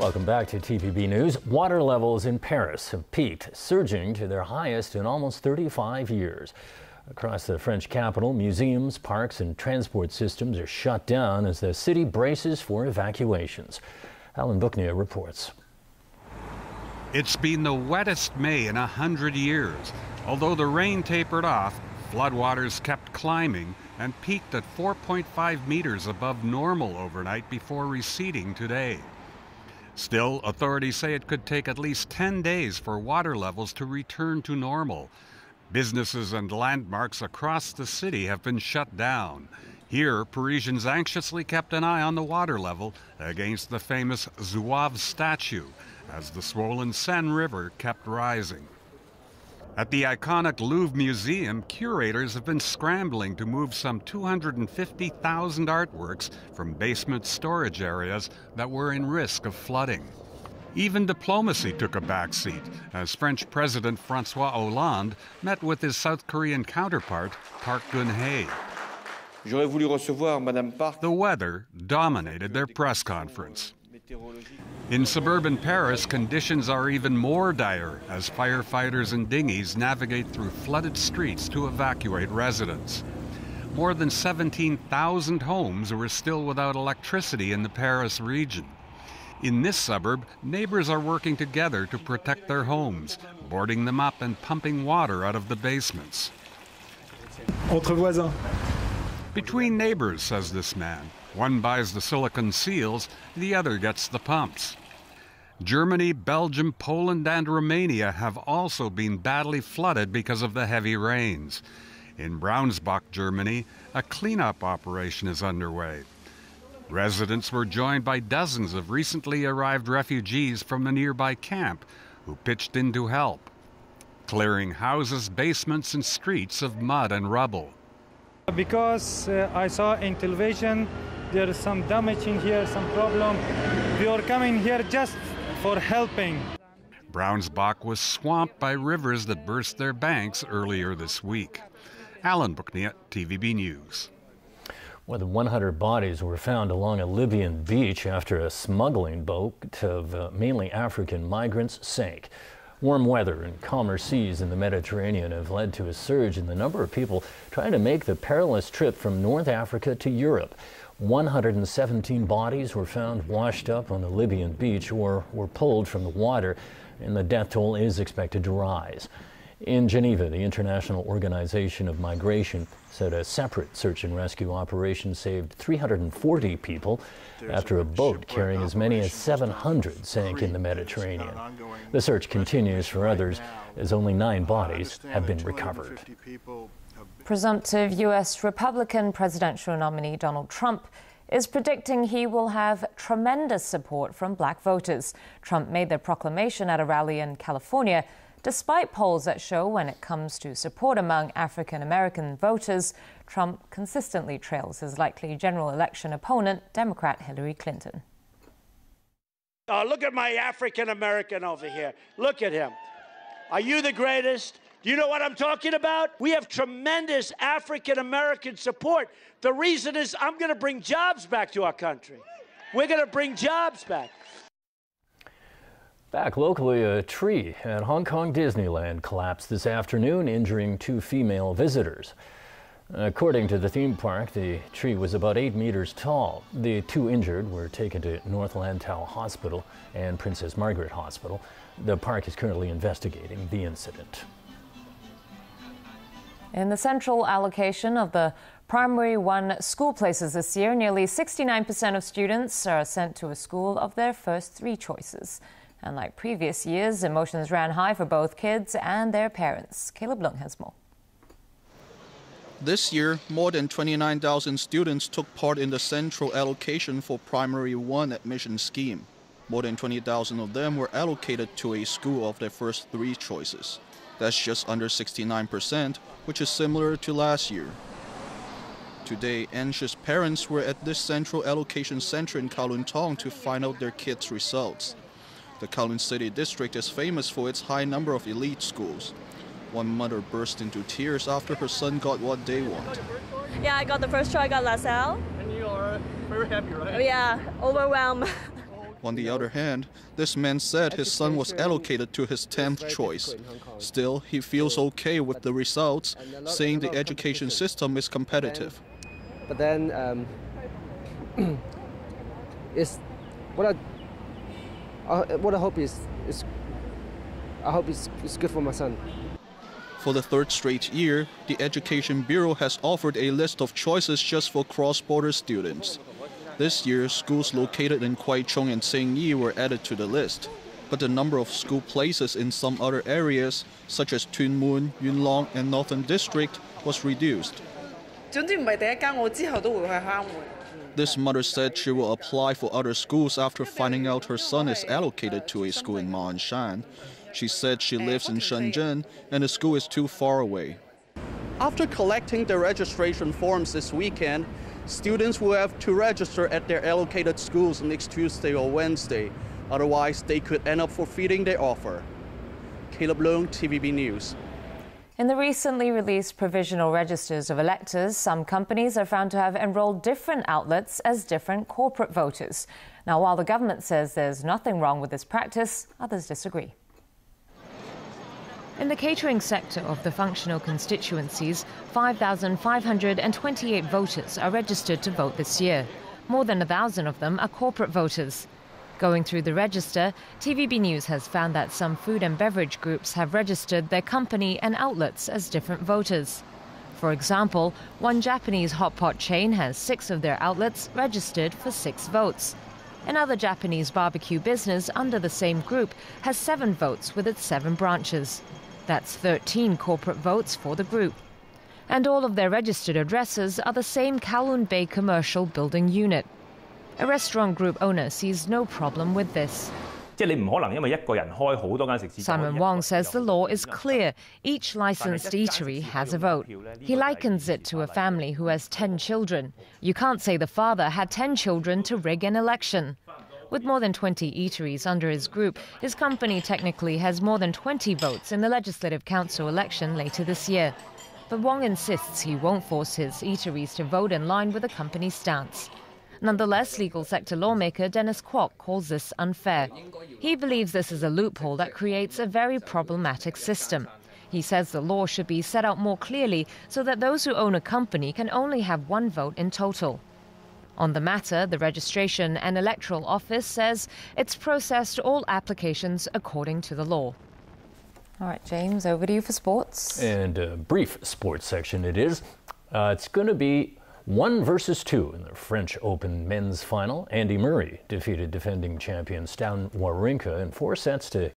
Welcome back to TVB News. Water levels in Paris have peaked, surging to their highest in almost 35 years. Across the French capital, museums, parks, and transport systems are shut down as the city braces for evacuations. Alan Booknia reports. It's been the wettest May in 100 years. Although the rain tapered off, floodwaters kept climbing and peaked at 4.5 meters above normal overnight before receding today. Still, authorities say it could take at least 10 days for water levels to return to normal. Businesses and landmarks across the city have been shut down. Here, Parisians anxiously kept an eye on the water level against the famous Zouave statue as the swollen Seine River kept rising. At the iconic Louvre Museum, curators have been scrambling to move some 250,000 artworks from basement storage areas that were in risk of flooding. Even diplomacy took a backseat as French President François Hollande met with his South Korean counterpart, Park Geun-hye. The weather dominated their press conference. In suburban Paris, conditions are even more dire as firefighters and dinghies navigate through flooded streets to evacuate residents. More than 17,000 homes were still without electricity in the Paris region. In this suburb, neighbors are working together to protect their homes, boarding them up and pumping water out of the basements. Entre voisins. Between neighbors, says this man. One buys the silicone seals, the other gets the pumps. Germany, Belgium, Poland, and Romania have also been badly flooded because of the heavy rains. In Braunschweig, Germany, a cleanup operation is underway. Residents were joined by dozens of recently arrived refugees from the nearby camp who pitched in to help, clearing houses, basements, and streets of mud and rubble. Because I saw in television there is some damage in here, some problem. We are coming here just for helping. Braunschweig was swamped by rivers that burst their banks earlier this week. Alan Booknia, TVB News. More than 100 bodies were found along a Libyan beach after a smuggling boat of mainly African migrants sank. Warm weather and calmer seas in the Mediterranean have led to a surge in the number of people trying to make the perilous trip from North Africa to Europe. 117 bodies were found washed up on the Libyan beach or were pulled from the water, and the death toll is expected to rise. In Geneva, the International Organization of Migration said a separate search and rescue operation saved 340 people after a boat carrying as many as 700 sank in the Mediterranean. The search continues for others as only 9 bodies have been recovered. Presumptive U.S. Republican presidential nominee Donald Trump is predicting he will have tremendous support from black voters. Trump made the proclamation at a rally in California, despite polls that show when it comes to support among African-American voters, Trump consistently trails his likely general election opponent, Democrat Hillary Clinton. Look at my African-American over here. Look at him. Are you the greatest? Do you know what I'm talking about? We have tremendous African-American support. The reason is I'm going to bring jobs back to our country. We're going to bring jobs back. Back locally, a tree at Hong Kong Disneyland collapsed this afternoon, injuring 2 female visitors. According to the theme park, the tree was about 8 meters tall. The 2 injured were taken to North Lantau Hospital and Princess Margaret Hospital. The park is currently investigating the incident. In the central allocation of the Primary 1 school places this year, nearly 69% of students are sent to a school of their first 3 choices. And like previous years, emotions ran high for both kids and their parents. Caleb Lung has more. This year, more than 29,000 students took part in the central allocation for Primary 1 admission scheme. More than 20,000 of them were allocated to a school of their first 3 choices. That's just under 69%, which is similar to last year. Today, anxious parents were at this central allocation center in Kowloon Tong to find out their kids' results. The Kowloon City District is famous for its high number of elite schools. One mother burst into tears after her son got what they want. Yeah, I got the first choice, I got LaSalle. And you are very happy, right? Yeah, overwhelmed. On the other hand, this man said his son was allocated to his 10th choice. Still, he feels okay with the results, saying the education system is competitive. But then, what I hope is it's good for my son. For the third straight year, the Education Bureau has offered a list of choices just for cross-border students. This year, schools located in Kwaichong and Sengyi were added to the list, but the number of school places in some other areas, such as Tuen Mun, Yunlong, and Northern District, was reduced. This mother said she will apply for other schools after finding out her son is allocated to a school in Ma'anshan. She said she lives in Shenzhen and the school is too far away. After collecting the registration forms this weekend, students will have to register at their allocated schools next Tuesday or Wednesday. Otherwise, they could end up forfeiting their offer. Caleb Leung, TVB News. In the recently released provisional registers of electors, some companies are found to have enrolled different outlets as different corporate voters. Now, while the government says there's nothing wrong with this practice, others disagree. In the catering sector of the functional constituencies, 5,528 voters are registered to vote this year. More than 1,000 of them are corporate voters. Going through the register, TVB News has found that some food and beverage groups have registered their company and outlets as different voters. For example, one Japanese hot pot chain has 6 of their outlets registered for 6 votes. Another Japanese barbecue business under the same group has 7 votes with its 7 branches. That's 13 corporate votes for the group. And all of their registered addresses are the same Kowloon Bay commercial building unit. A restaurant group owner sees no problem with this. Simon Wong says the law is clear. Each licensed eatery has a vote. He likens it to a family who has 10 children. You can't say the father had 10 children to rig an election. With more than 20 eateries under his group, his company technically has more than 20 votes in the Legislative Council election later this year. But Wong insists he won't force his eateries to vote in line with the company's stance. Nonetheless, legal sector lawmaker Dennis Kwok calls this unfair. He believes this is a loophole that creates a very problematic system. He says the law should be set out more clearly so that those who own a company can only have 1 vote in total. On the matter, the Registration and Electoral Office says it's processed all applications according to the law. All right, James, over to you for sports. And a brief sports section it is. It's going to be 1 versus 2 in the French Open men's final. Andy Murray defeated defending champion Stan Wawrinka in 4 sets to